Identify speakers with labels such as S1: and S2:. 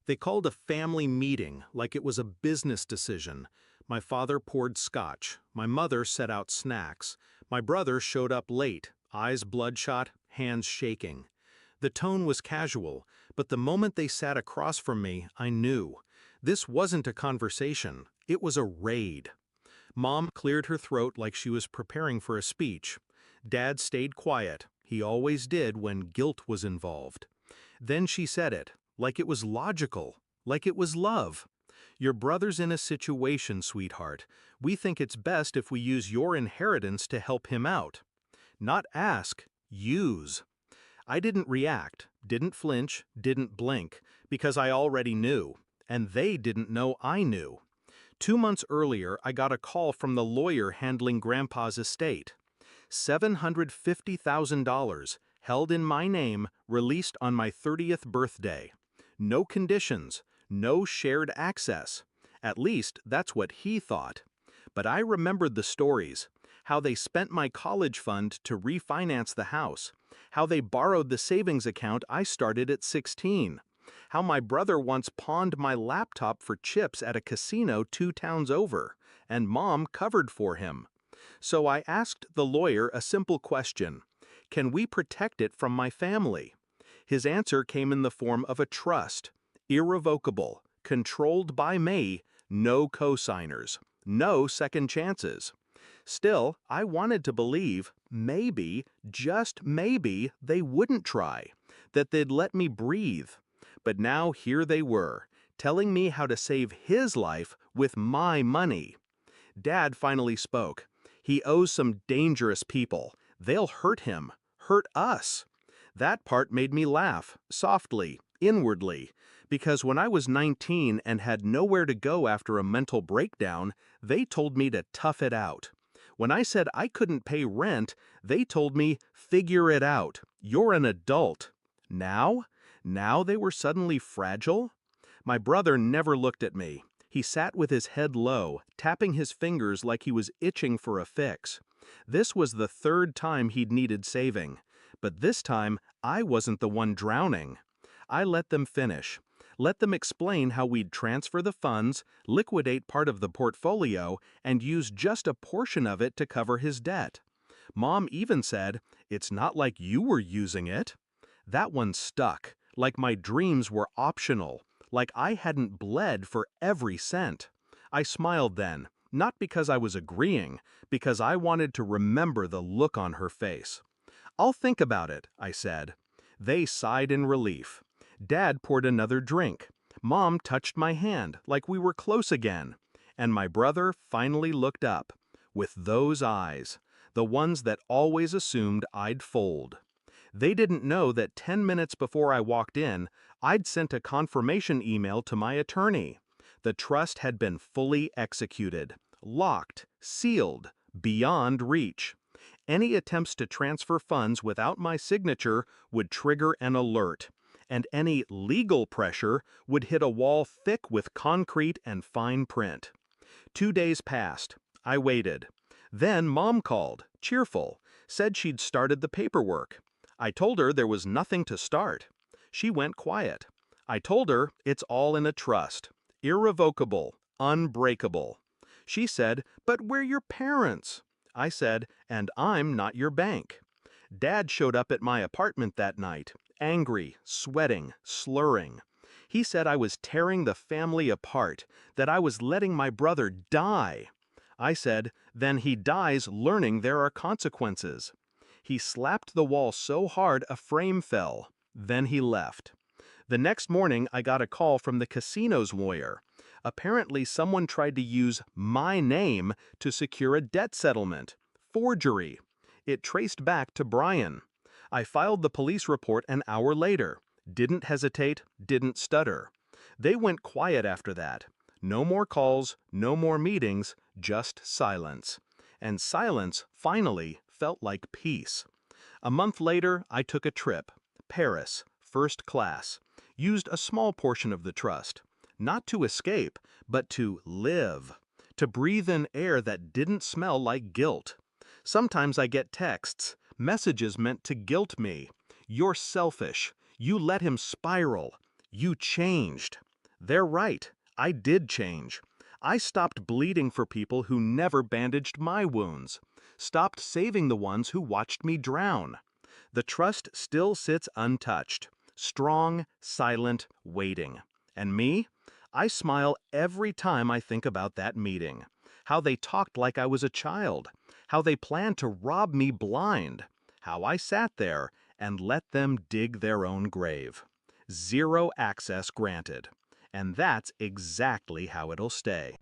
S1: They called a family meeting like it was a business decision. My father poured scotch. My mother set out snacks. My brother showed up late, eyes bloodshot, hands shaking. The tone was casual, but the moment they sat across from me, I knew. This wasn't a conversation. It was a raid. Mom cleared her throat like she was preparing for a speech. Dad stayed quiet. He always did when guilt was involved. Then she said it, like it was logical, like it was love. Your brother's in a situation, sweetheart. We think it's best if we use your inheritance to help him out. Not ask, use. I didn't react, didn't flinch, didn't blink, because I already knew, and they didn't know I knew. 2 months earlier, I got a call from the lawyer handling Grandpa's estate. $750,000, held in my name, released on my 30th birthday. No conditions, no shared access. At least, that's what he thought. But I remembered the stories, how they spent my college fund to refinance the house, how they borrowed the savings account I started at 16, how my brother once pawned my laptop for chips at a casino 2 towns over, and Mom covered for him. So I asked the lawyer a simple question: can we protect it from my family? His answer came in the form of a trust, irrevocable, controlled by me, no co-signers, no second chances. Still, I wanted to believe, maybe, just maybe, they wouldn't try, that they'd let me breathe. But now here they were, telling me how to save his life with my money. Dad finally spoke. He owes some dangerous people. They'll hurt him, hurt us. That part made me laugh, softly, inwardly, because when I was 19 and had nowhere to go after a mental breakdown, they told me to tough it out. When I said I couldn't pay rent, they told me, figure it out, you're an adult. Now? Now they were suddenly fragile? My brother never looked at me. He sat with his head low, tapping his fingers like he was itching for a fix. This was the 3rd time he'd needed saving. But this time, I wasn't the one drowning. I let them finish. Let them explain how we'd transfer the funds, liquidate part of the portfolio, and use just a portion of it to cover his debt. Mom even said, "It's not like you were using it." That one stuck, like my dreams were optional, like I hadn't bled for every cent. I smiled then, not because I was agreeing, because I wanted to remember the look on her face. "I'll think about it," I said. They sighed in relief. Dad poured another drink. Mom touched my hand like we were close again. And my brother finally looked up, with those eyes, the ones that always assumed I'd fold. They didn't know that 10 minutes before I walked in, I'd sent a confirmation email to my attorney. The trust had been fully executed, locked, sealed, beyond reach. Any attempts to transfer funds without my signature would trigger an alert, and any legal pressure would hit a wall thick with concrete and fine print. 2 days passed. I waited. Then Mom called, cheerful, said she'd started the paperwork. I told her there was nothing to start. She went quiet. I told her it's all in a trust, irrevocable, unbreakable. She said, "But we're your parents." I said, "And I'm not your bank." Dad showed up at my apartment that night, angry, sweating, slurring. He said I was tearing the family apart, that I was letting my brother die. I said, "Then he dies learning there are consequences." He slapped the wall so hard a frame fell. Then he left. The next morning, I got a call from the casino's lawyer. Apparently, someone tried to use my name to secure a debt settlement. Forgery. It traced back to Brian. I filed the police report an hour later. Didn't hesitate, didn't stutter. They went quiet after that. No more calls, no more meetings, just silence. And silence, finally, felt like peace. A month later, I took a trip. Paris, first class. Used a small portion of the trust. Not to escape, but to live. To breathe in air that didn't smell like guilt. Sometimes I get texts, messages meant to guilt me. "You're selfish. You let him spiral. You changed." They're right. I did change. I stopped bleeding for people who never bandaged my wounds. Stopped saving the ones who watched me drown. The trust still sits untouched, strong, silent, waiting. And me? I smile every time I think about that meeting. How they talked like I was a child. How they planned to rob me blind. How I sat there and let them dig their own grave. Zero access granted. And that's exactly how it'll stay.